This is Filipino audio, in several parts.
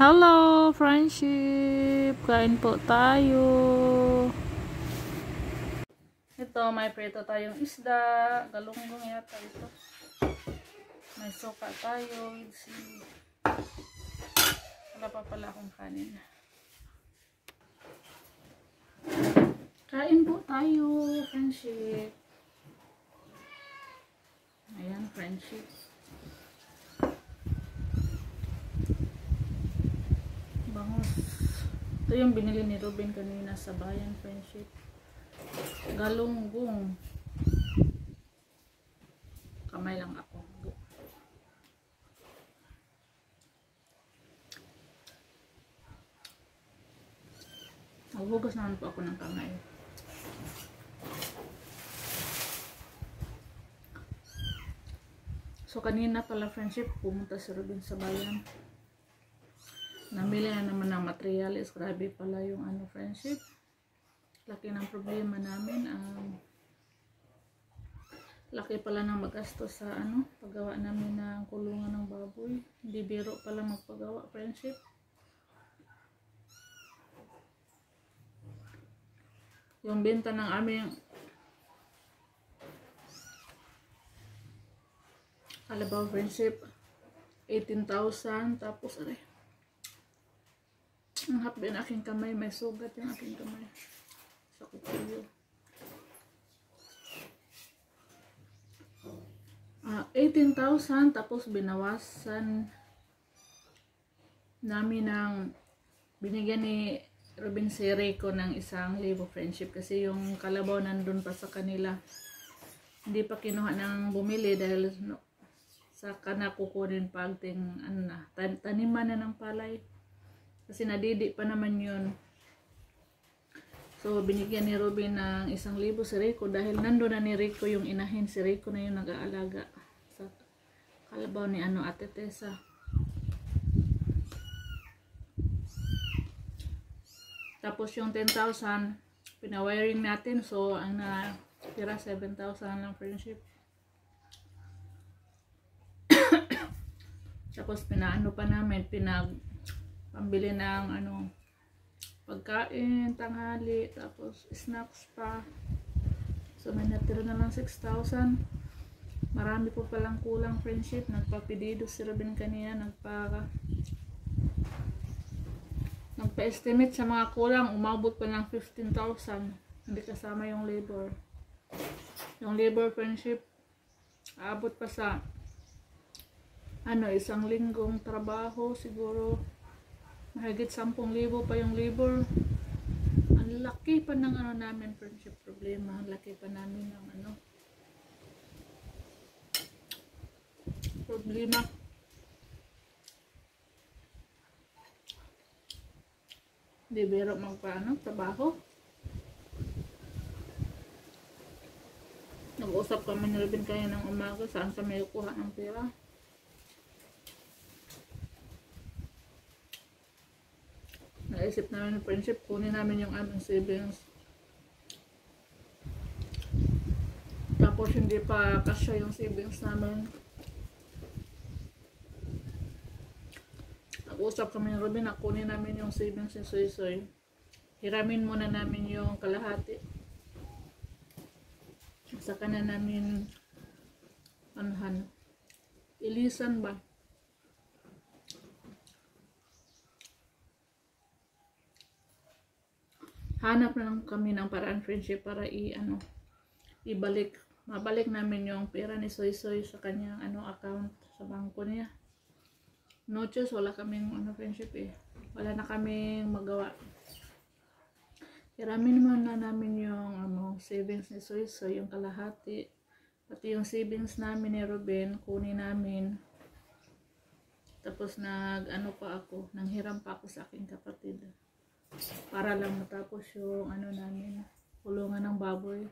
Hello, friendship! Kain po tayo. Ito, may prito tayong isda. Galunggong yata ito. May soka tayo with seaweed. Wala pa pala akong kanin. Kain po tayo, friendship. Ayan, friendship. Bangus. Ito yung binili ni Ruben kanina sa bayan, friendship. Galunggong. Kamay lang ako. Maghugas naman po ako ng kamay. So kanina pala, friendship, pumunta si Ruben sa bayan. Namili na naman ng materials. Grabe pala yung friendship. Laki ng problema namin. Laki pala ng magastos sa paggawa namin ng kulungan ng baboy. Hindi biro pala magpagawa, friendship. Yung benta ng aming kalabaw, friendship, 18,000. Tapos ang hapdi ng aking kamay, may sugat yung aking kamay sa kutsilyo. 18,000, tapos binawasan namin ng binigyan ni Ruben si Rico ng 1,000, friendship, kasi yung kalabaw nandun pa sa kanila. Hindi pa kinuha ng bumili dahil sa kana kukunin pagting taniman na ng palay. Kasi nadidi pa naman yun. So, binigyan ni Ruben ng 1,000 si Rico dahil nandun na ni Rico yung inahin. Si Rico na yung nag-aalaga sa kalabaw ni Ate Tessa. Tapos yung 10,000, pinawiring natin. So, ang natira 7,000 lang, friendship. Tapos, pinaano pa namin, pambili ng pagkain, tanghali, tapos snacks pa. So may natira na lang 6,000. Marami po palang kulang, friendship. Nagpapidido si Ruben kanina, nagpa-estimate sa mga kulang, umabot pa ng 15,000. Hindi kasama yung labor. Yung labor, friendship, aabot pa sa 1 linggong trabaho siguro. Mahigit 10,000 pa yung labor. Ang laki pa ng namin, friendship, problema. Ang laki pa namin ng problema. Hindi biro trabaho. Nag-usap kami ni Ruben kaya ng umaga saan kami kuha ng pera. Naisip namin, friendship, kunin namin yung aming savings. Tapos hindi pa kasya yung savings namin. Nag-usap kami ng Ruben na kunin namin yung savings ni Soy. Hiramin muna namin yung kalahati. Saka na namin ilisan ba? Hanap na lang kami ng paraan, friendship, para mabalik namin yung pera ni Soy sa kanyang account sa bangko niya. No choice, wala kaming friendship wala na kaming magawa. Hiramin naman na namin yung savings ni Soy, yung kalahati, pati yung savings namin ni Ruben kunin namin. Tapos nanghiram pa ako sa aking kapatid para lang matapos yung namin, kulungan ng baboy.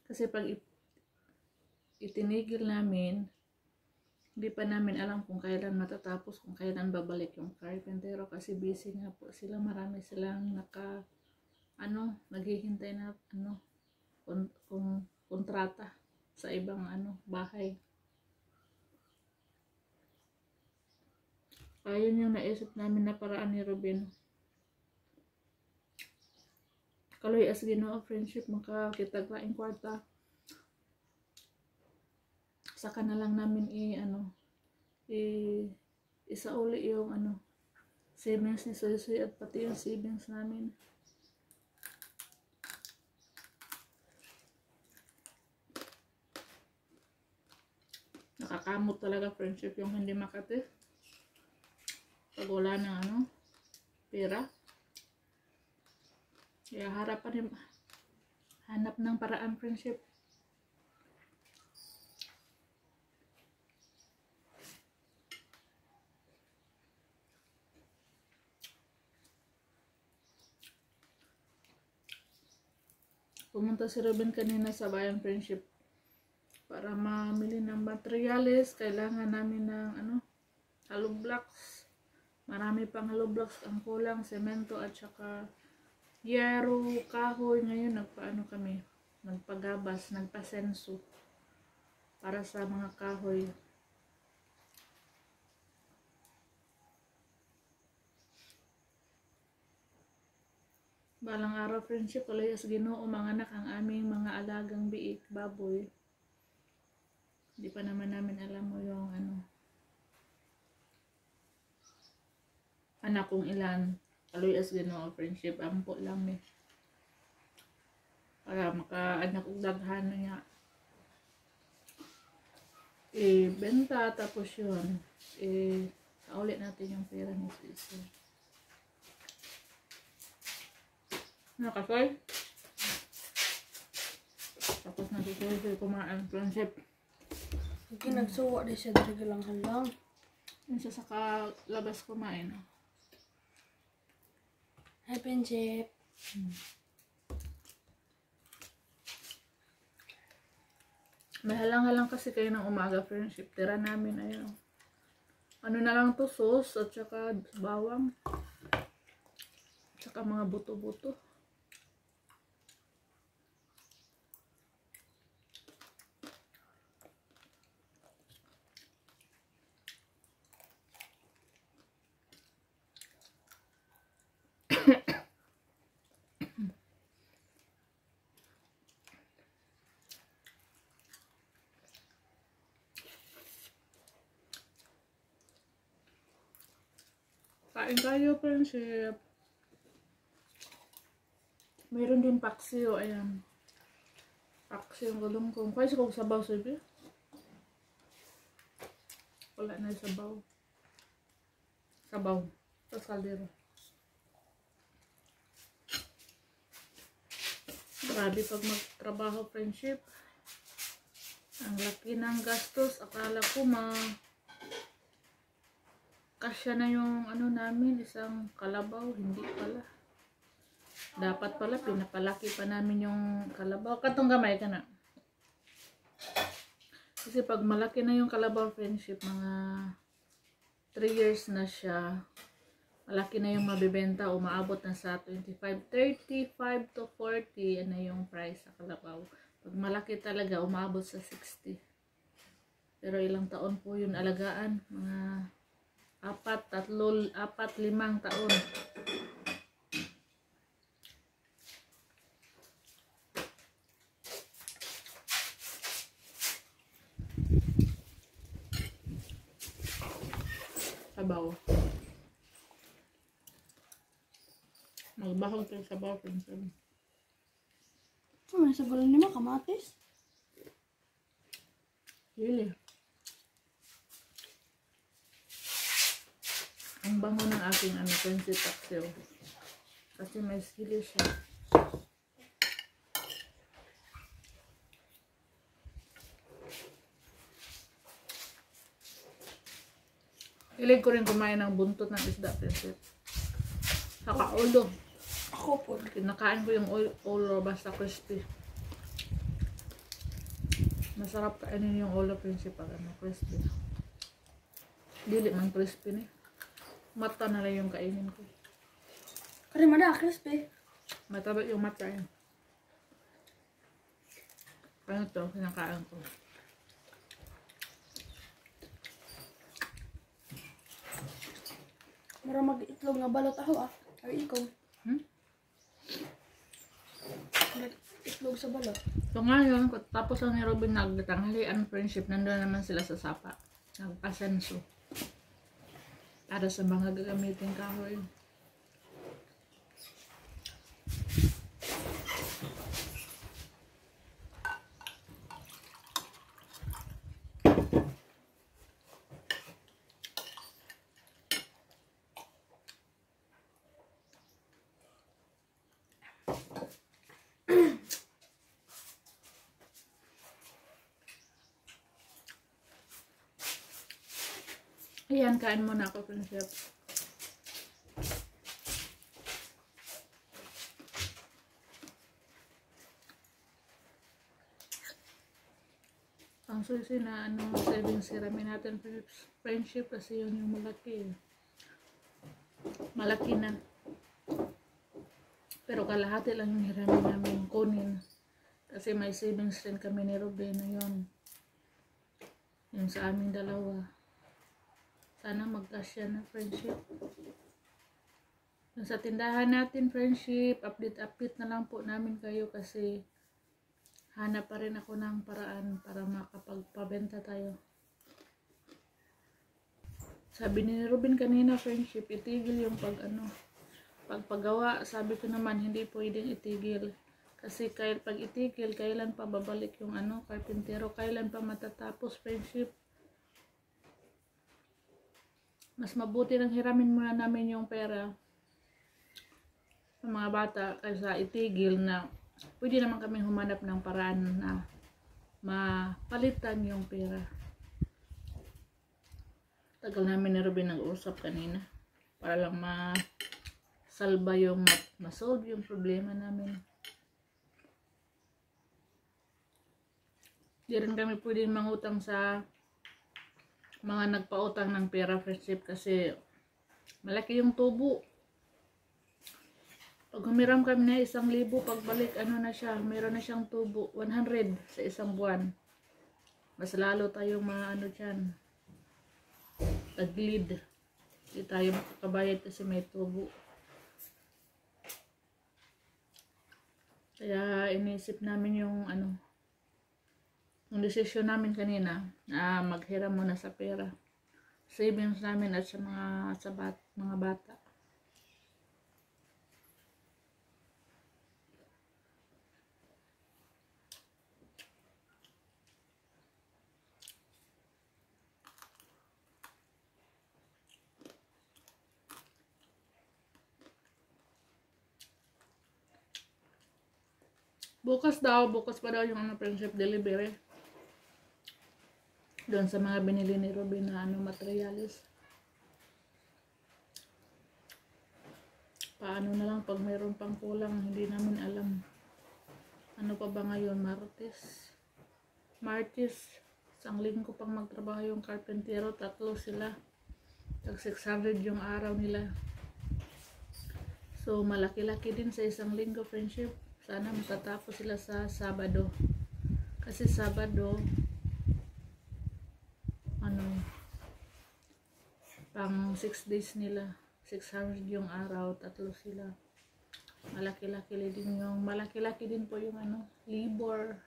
Kasi pag itinigil namin, hindi pa namin alam kung kailan matatapos, kung kailan babalik yung carpentero, kasi busy nga po sila. Marami silang naghihintay na kontrata sa ibang bahay. Ayun yung naisip namin na paraan ni Ruben. Kaloy as Ginoo friendship, makakita laing kwarta. Saka na lang namin isa uli yung savings ni Soy at pati yung savings namin. Nakakamot talaga friendship yung hindi makati. Pag wala ng pera. Kaya hanap ng paraan friendship. Pumunta si Ruben kanina sa bayan friendship para mamili ng materials. Kailangan namin ng hollow blocks. Marami pang hollow blocks ang kulang, semento at saka yero, kahoy. Ngayon kami, nagpagabas, nagpasenso para sa mga kahoy. Balang araw friendship, kaloy as Ginoo manganak ang aming mga alagang biik, baboy. Hindi pa naman namin alam mo yung anak kong ilan. Kaloy as Ginoo friendship, ampo lang para maka-anak kong daghan na niya. Benta tapos yun. Saulit natin yung pera ni Sisi. Nakasoy. Tapos nagsusulit kumain friendship. Hindi nagsuwa din siya dari lang halang. Yung sa labas kumain. Hi friendship. May halang-halang kasi kayo ng umaga friendship. Tira namin ayun. Ano na lang to, sauce at saka bawang. At saka mga buto-buto. Kain tayo friendship. Mayroon din paksiw, ayan. Paksiw yung galungkong. Kaya kung sabaw sabi. Wala na yung sabaw. Sabaw. Tapos kaldero. Grabe pag magtrabaho friendship. Ang laki ng gastos. Akala ko kasya na yung namin, isang kalabaw. Hindi pala. Dapat pala pinapalaki pa namin yung kalabaw. Katong gamay ka na. Kasi pag malaki na yung kalabaw friendship, mga 3 years na siya, malaki na yung mabibenta, umaabot na sa 25, 35 to 40, yan na yung price sa kalabaw. Pag malaki talaga, umaabot sa 60. Pero ilang taon po yun alagaan? Mga 4, 5 taon. Sabaw. Magbahog tayo sabaw friendship. May sabaw ni mo, kamatis. Really? Ang bango ng aking friendship paksiw. Kasi may sili siya. Hilig ko rin kumain ng buntot ng isda friendship. Saka ulo. Ako po. Kinakain ko yung ulo basta crispy. Masarap kainin yung ulo friendship pag crispy. Dili man crispy ni. Mata na lang yung kainin ko. Kaya mada, crispy. Mataba yung mata yun. Kaya ito, kinakain ko. Mura mag-itlog nga balot ako ah. Ay, ikaw. Itlog sa balot. So ngayon, tapos lang ni Robin nagtanghalian friendship, nandun naman sila sa sapa. Nag-asenso. Para sa mga gagamitin kahoy. Ayan, kain muna ako, friendship. Ang susi na savings siramin natin, friendship, kasi yun yung malaki. Malaki na. Pero kalahati lang yung hiramin namin kunin. Kasi may savings din kami ni Ruben na yun. Yung sa aming dalawa. Sana magkasya na, friendship. Sa tindahan natin, friendship, update na lang po namin kayo kasi hanap pa rin ako ng paraan para makapagpabenta tayo. Sabi ni Ruben kanina, friendship, itigil yung pagpagawa. Sabi ko naman, hindi pwedeng itigil. Kasi pag itigil, kailan pa babalik yung karpintero, kailan pa matatapos, friendship. Mas mabuti nang hiramin muna namin yung pera sa mga bata kaysa itigil na pwede naman kami humanap ng paraan na mapalitan yung pera. Tagal namin ni Ruben nag-usap kanina para lang masolve yung problema namin. Di rin kami pwedeng mangutang sa mga nagpautang ng pera, friendship, kasi malaki yung tubo. Pag humiram kami na 1,000, pagbalik na siya, meron na siyang tubo 100 sa isang buwan. Mas lalo tayong dyan, taglid. Hindi tayo makakabayad kasi may tubo. Kaya inisip namin yung desisyon namin kanina na maghiram muna sa pera. Savings namin at sa mga bata. Bukas pa daw yung friendship delivery. Doon sa mga binili ni Ruben na materialis. Paano na lang pag mayroon pang kulang, hindi namin alam. Ano pa ba ngayon? Martes. Isang linggo pang magtrabaho yung karpentero, 3 sila. Tag 600 yung araw nila. So malaki-laki din sa isang linggo, friendship. Sana matatapos sila sa Sabado. Kasi Sabado pang 6 days nila, 600 yung araw, 3 sila. Malaki-laki din po yung labor.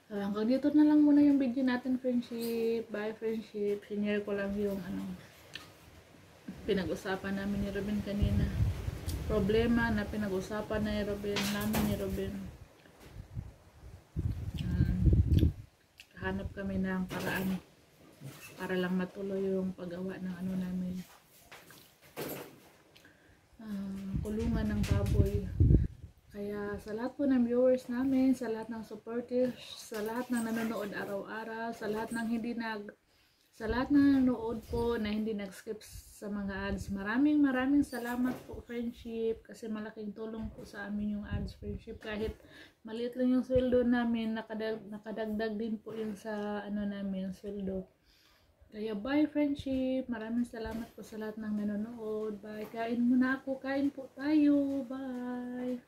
Hanggang dito na lang muna yung video natin, friendship. Bye, friendship. Sinare ko lang yung pinag-usapan namin ni Ruben kanina. Problema na pinag-usapan na namin ni Ruben. Hanap kami ng paraan para lang matuloy yung paggawa ng namin. Kulungan ng baboy. Kaya sa lahat po ng viewers namin, sa lahat ng supporters, sa lahat ng nanonood araw-araw, sa lahat ng nanonood po na hindi nag-skip sa mga ads, maraming salamat po, friendship, kasi malaking tulong po sa amin yung ads, friendship. Kahit maliit lang yung sweldo namin, nakadagdag din po yung sa namin, sweldo. Kaya bye, friendship, maraming salamat po sa lahat ng nanonood. Bye, kain muna ako, kain po tayo, bye.